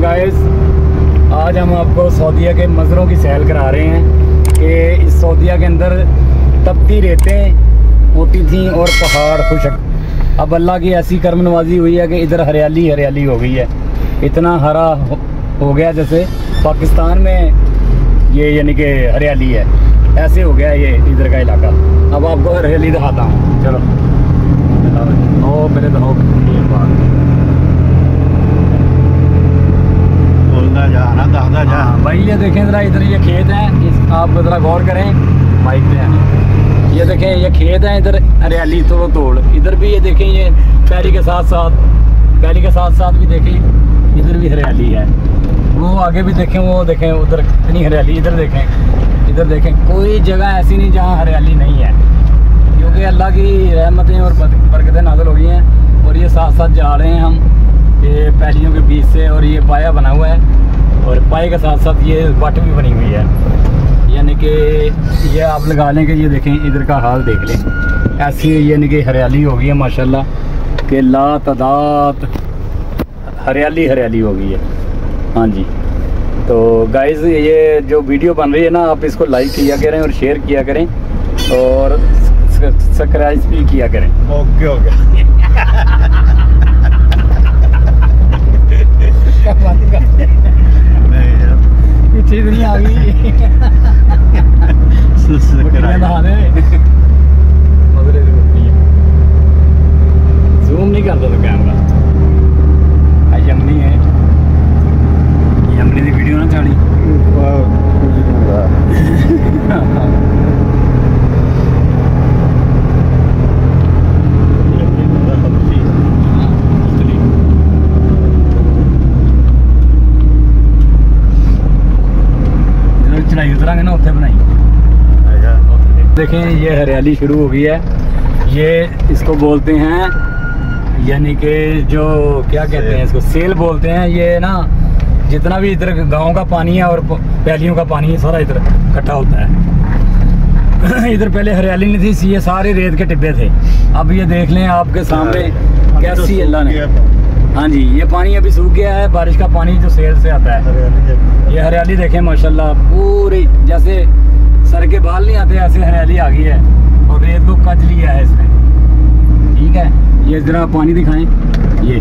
Guys आज हम आपको सऊदीया के मज़रों की सैर करा रहे हैं कि इस सऊदीया के अंदर तपती रेतें होती थी और पहाड़ खुशक। अब अल्लाह की ऐसी करम नवाजी हुई है कि इधर हरियाली हरियाली हो गई है, इतना हरा हो गया जैसे पाकिस्तान में ये यानी कि हरियाली है, ऐसे हो गया ये इधर का इलाका। अब आपको हरियाली दिखाता हूँ, चलो ओ मेरे तो ये बात हाँ भाई, ये देखें ज़रा इधर ये खेत है, आप ज़रा गौर करें माइक पे है, ये देखें ये खेत है, इधर हरियाली तोड़ तोड़, इधर भी ये देखें ये पैली के साथ साथ भी देखें इधर भी हरियाली है, वो आगे भी देखें, वो देखें उधर इतनी हरियाली, इधर देखें कोई जगह ऐसी नहीं जहाँ हरियाली नहीं है, क्योंकि अल्लाह की रहमतें और बरकतें नाज़िल हो गई हैं। और ये साथ साथ जा रहे हैं हम ये पैलियों के बीच से, और ये पाया बना हुआ है और पाए के साथ साथ ये वट भी बनी हुई है, यानी कि ये आप लगा लें कि ये देखें इधर का हाल देख लें, ऐसी यानी कि हरियाली हो गई है माशाल्लाह कि ला तादाद हरियाली हो गई है। हाँ जी, तो गाइस ये जो वीडियो बन रही है ना, आप इसको लाइक किया करें और शेयर किया करें और सब्सक्राइब भी किया करें। ओके पीछे इतनी आ गई जूम नहीं करता तो कैमरा यमनी है, यमनी की वीडियो ना चाड़ी चढ़ाई उतरांगे ना उत्थे बनाई। देखें ये हरियाली शुरू हो गई है, ये इसको बोलते हैं यानी कि जो क्या कहते हैं इसको सेल बोलते हैं। ये ना जितना भी इधर गांव का पानी है और पैलियों का पानी है सारा इधर इकट्ठा होता है। इधर पहले हरियाली नहीं थी, ये सारे रेत के टिब्बे थे। अब ये देख लें आपके सामने कैसी अल्लाह ने, हाँ जी ये पानी अभी सूख गया है, बारिश का पानी जो सेल से आता है। ये हरियाली देखें माशाल्लाह पूरी, जैसे सर के बाल नहीं आते ऐसे हरियाली आ गई है, और रेत को कच लिया है इसने। ठीक है, ये जरा पानी दिखाएं, ये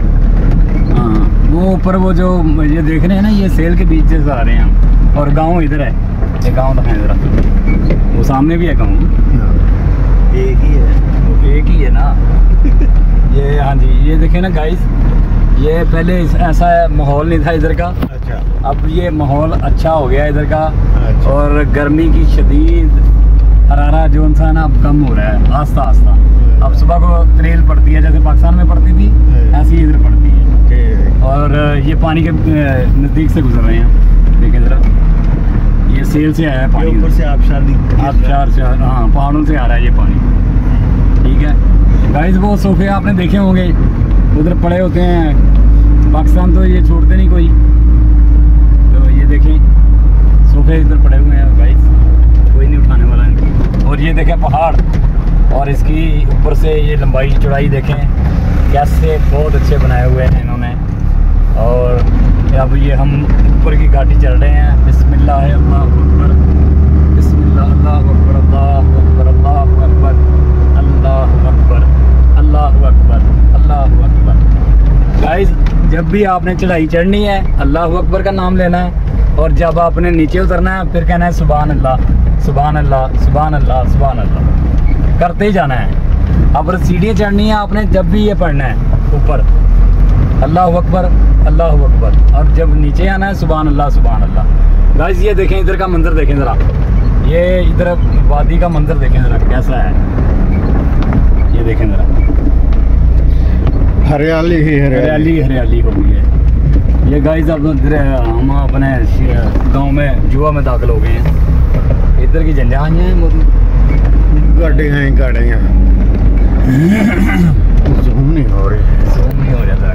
हाँ वो ऊपर वो जो ये देख रहे हैं ना, ये सेल के बीच से आ रहे हैं हम, और गाँव इधर है, ये गाँव दिखाएं जरा, वो सामने भी है गाँव, एक ही है ना। ये हाँ जी ये देखें ना गाइस, ये पहले ऐसा माहौल नहीं था इधर का, अच्छा अब ये माहौल अच्छा हो गया इधर का। अच्छा। और गर्मी की शदीद हरारा जो है ना अब कम हो रहा है आस्ता आस्ता। अब सुबह को त्रेल पड़ती है जैसे पाकिस्तान में पड़ती थी, ऐसी इधर पड़ती है। और ये पानी के नज़दीक से गुजर रहे हैं, देखें ज़रा ये सेल से आया है पानी, ऊपर से आबशार से, हाँ पहाड़ों से आ रहा है ये पानी। ठीक है गाइस, वो सोफे आपने देखे होंगे उधर पड़े होते हैं, पाकिस्तान तो ये छोड़ते नहीं कोई, तो ये देखें सोफे इधर पड़े हुए हैं गाइस, कोई नहीं उठाने वाला इनको। और ये देखें पहाड़, और इसकी ऊपर से ये लंबाई चौड़ाई देखें कैसे बहुत अच्छे बनाए हुए हैं इन्होंने। और अब ये हम ऊपर की घाटी चढ़ रहे हैं। बिस्मिल्लाह अल्लाह अकबर, बिस्मिल्लाह अल्लाह अकबर, अल्लाह अकबर, अल्लाह अकबर, अल्लाह अकबर, अल्लाह अकबर, अल्लाह अकबर। गाइस जब भी आपने चढ़ाई चढ़नी है अल्लाह अकबर का नाम लेना है, और जब आपने नीचे उतरना है फिर कहना है सुभान अल्लाह सुभान अल्लाह सुभान अल्लाह सुभान अल्लाह, करते ही जाना है। अब सीढ़ियाँ चढ़नी है आपने, जब भी ये पढ़ना है ऊपर अल्लाह अकबर अल्लाह अकबर, और जब नीचे आना है सुभान अल्लाह सुभान अल्लाह। गाइस ये देखें इधर का मंजर देखें ज़रा, ये इधर वादी का मंजर देखें ज़रा कैसा है, ये देखें ज़रा हरियाली हो गई है। ये गाइस अब हम अपने गांव में जुआ में दाखिल हो गए हैं, इधर की जंजाइयाँ हैं, गाड़ियाँ जूम नहीं हो रही, जूम नहीं हो रहा था।